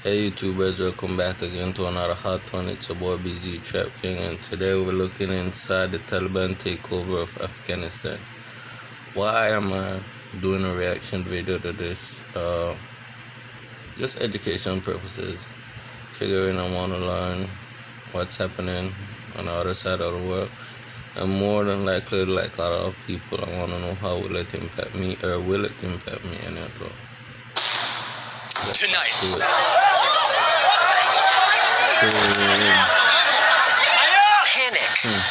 Hey YouTubers, welcome back again to another hot one. It's your boy BZ Trap King, and today we're looking inside the Taliban takeover of Afghanistan. Why am I doing a reaction video to this? Just education purposes. Figuring I want to learn what's happening on the other side of the world. And more than likely, like a lot of people, I want to know how will it impact me, or will it impact me any at all. Tonight. Panic,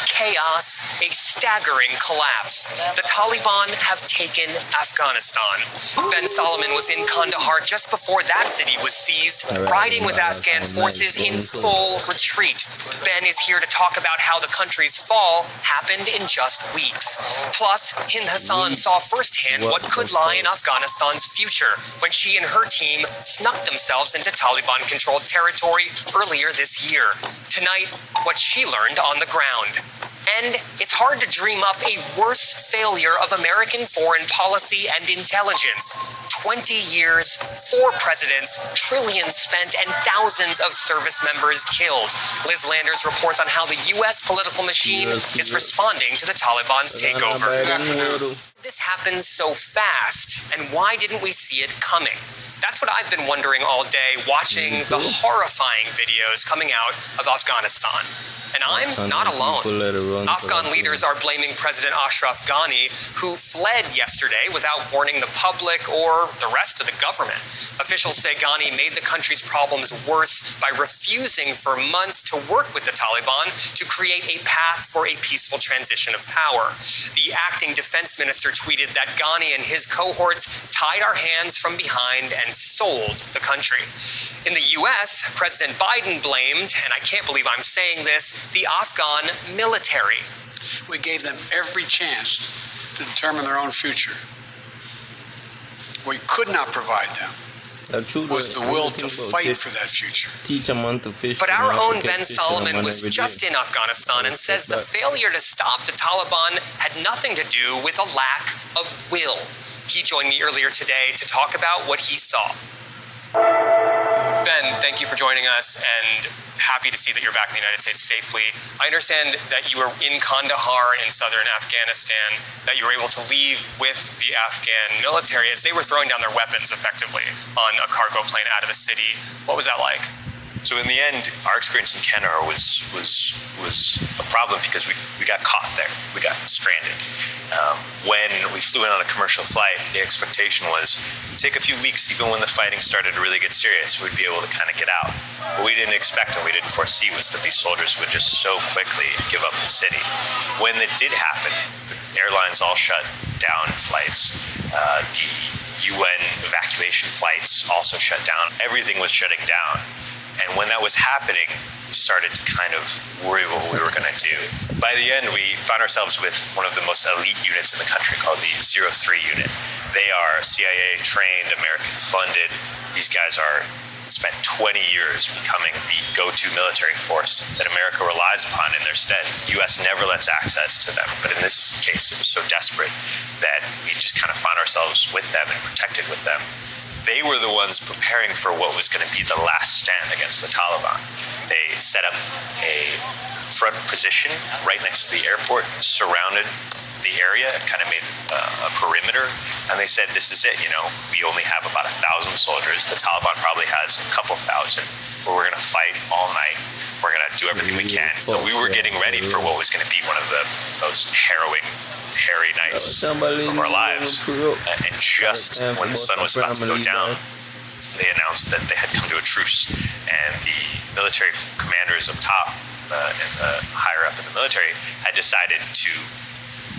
chaos, a staggering collapse. The Taliban have taken Afghanistan. Ben Solomon was in Kandahar just before that city was seized, riding with Afghan forces in full retreat. Ben is here to talk about how the country's fall happened in just weeks. Plus, Hind Hassan saw firsthand what could lie in Afghanistan's future when she and her team snuck themselves into Taliban-controlled territory earlier this year. Tonight, what she learned on the ground. And it's hard to dream up a worse failure of American foreign policy and intelligence. 20 years, 4 presidents, trillions spent, and thousands of service members killed. Liz Landers reports on how the U.S. political machine is responding to the Taliban's takeover. This happens so fast, and why didn't we see it coming? That's what I've been wondering all day, watching the horrifying videos coming out of Afghanistan. And I'm not alone. Afghan leaders are blaming President Ashraf Ghani, who fled yesterday without warning the public or the rest of the government. Officials say Ghani made the country's problems worse by refusing for months to work with the Taliban to create a path for a peaceful transition of power. The acting defense minister tweeted that Ghani and his cohorts tied our hands from behind and sold the country. In the U.S., President Biden blamed, and I can't believe I'm saying this, the Afghan military. We gave them every chance to determine their own future. We could not provide them was the will to fight for that future. But our own Ben Solomon was just in Afghanistan and says the failure to stop the Taliban had nothing to do with a lack of will. He joined me earlier today to talk about what he saw. Ben, thank you for joining us, and happy to see that you're back in the United States safely. I understand that you were in Kandahar in southern Afghanistan, that you were able to leave with the Afghan military as they were throwing down their weapons effectively on a cargo plane out of the city. What was that like? So in the end, our experience in Kandahar was a problem because we got caught there. We got stranded. When we flew in on a commercial flight, the expectation was it'd take a few weeks, even when the fighting started to really get serious, we'd be able to kind of get out. What we didn't expect and we didn't foresee was that these soldiers would just so quickly give up the city. When it did happen, the airlines all shut down flights. The UN evacuation flights also shut down. Everything was shutting down. And when that was happening, we started to kind of worry what we were going to do. By the end, we found ourselves with one of the most elite units in the country called the 03 unit. They are CIA trained, American funded. These guys spent 20 years becoming the go-to military force that America relies upon in their stead. The U.S. never lets access to them, but in this case, it was so desperate that we just kind of found ourselves with them and protected with them. They were the ones preparing for what was going to be the last stand against the Taliban. They set up a front position right next to the airport, surrounded the area, kind of made a perimeter, and they said, this is it, we only have about 1,000 soldiers. The Taliban probably has a couple thousand, but we're going to fight all night. We're going to do everything we can. But we were getting ready for what was going to be one of the most hairy nights of our lives. And just when the sun was about to go down, they announced that they had come to a truce, and the military commanders up top and higher up in the military had decided to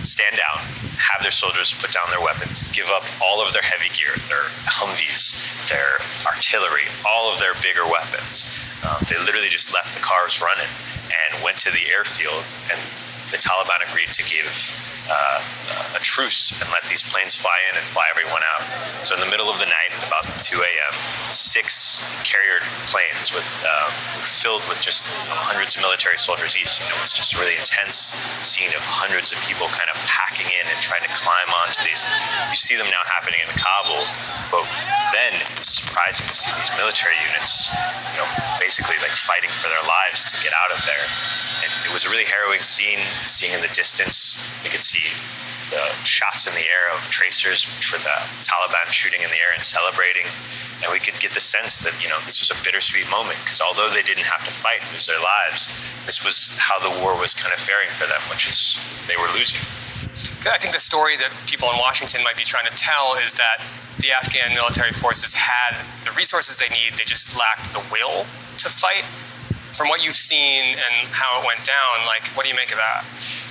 stand down, have their soldiers put down their weapons, give up all of their heavy gear, their Humvees, their artillery, all of their bigger weapons. They literally just left the cars running and went to the airfield, and the Taliban agreed to give a truce and let these planes fly in and fly everyone out. So in the middle of the night, about 2 a.m., 6 carrier planes filled with just hundreds of military soldiers each. It was just a really intense scene of hundreds of people kind of packing in and trying to climb onto these. You see them now happening in Kabul, but then it was surprising to see these military units, basically like fighting for their lives to get out of there. And it was a really harrowing scene. Seeing in the distance, you could see the shots in the air of tracers for the Taliban shooting in the air and celebrating. And we could get the sense that, this was a bittersweet moment, because although they didn't have to fight and lose their lives, this was how the war was kind of faring for them, which is they were losing. I think the story that people in Washington might be trying to tell is that the Afghan military forces had the resources they need, they just lacked the will to fight. From what you've seen and how it went down, what do you make of that?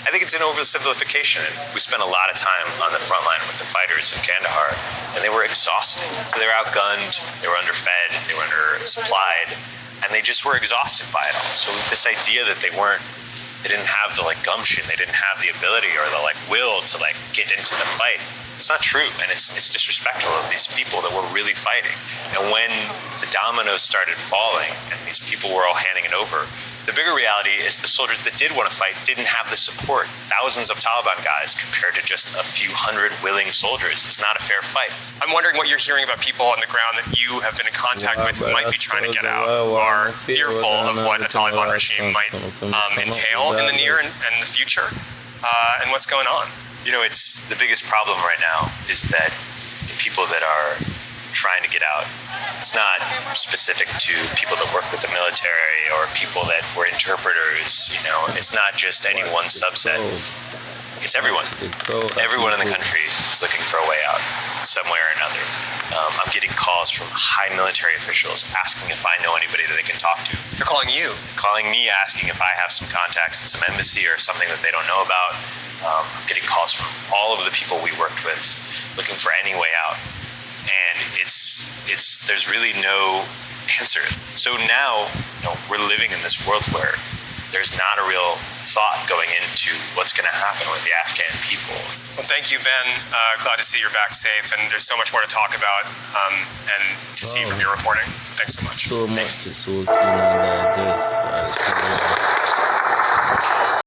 I think it's an oversimplification. We spent a lot of time on the front line with the fighters in Kandahar, and they were exhausted. They were outgunned, they were underfed, they were undersupplied, and they just were exhausted by it all. So this idea that they didn't have the gumption, they didn't have the ability or the will to get into the fight. It's not true, and it's disrespectful of these people that were really fighting. And when the dominoes started falling and these people were all handing it over, the bigger reality is the soldiers that did want to fight didn't have the support. Thousands of Taliban guys compared to just a few hundred willing soldiers. It's not a fair fight. I'm wondering what you're hearing about people on the ground that you have been in contact with who might be trying to get out, who are fearful of what a Taliban regime might entail in the near and the future, and what's going on. It's the biggest problem right now is that the people that are trying to get out, it's not specific to people that work with the military or people that were interpreters. It's not just any one subset. It's everyone. Everyone in the country is looking for a way out, some way or another. I'm getting calls from high military officials asking if I know anybody that they can talk to. They're calling you. Calling me, asking if I have some contacts in some embassy or something that they don't know about. I'm getting calls from all of the people we worked with looking for any way out. And there's really no answer. So now, we're living in this world where there's not a real thought going into what's going to happen with the Afghan people. Well, thank you, Ben. Glad to see you're back safe, and there's so much more to talk about and to see from your reporting. Thanks so much. So much is so keen on that.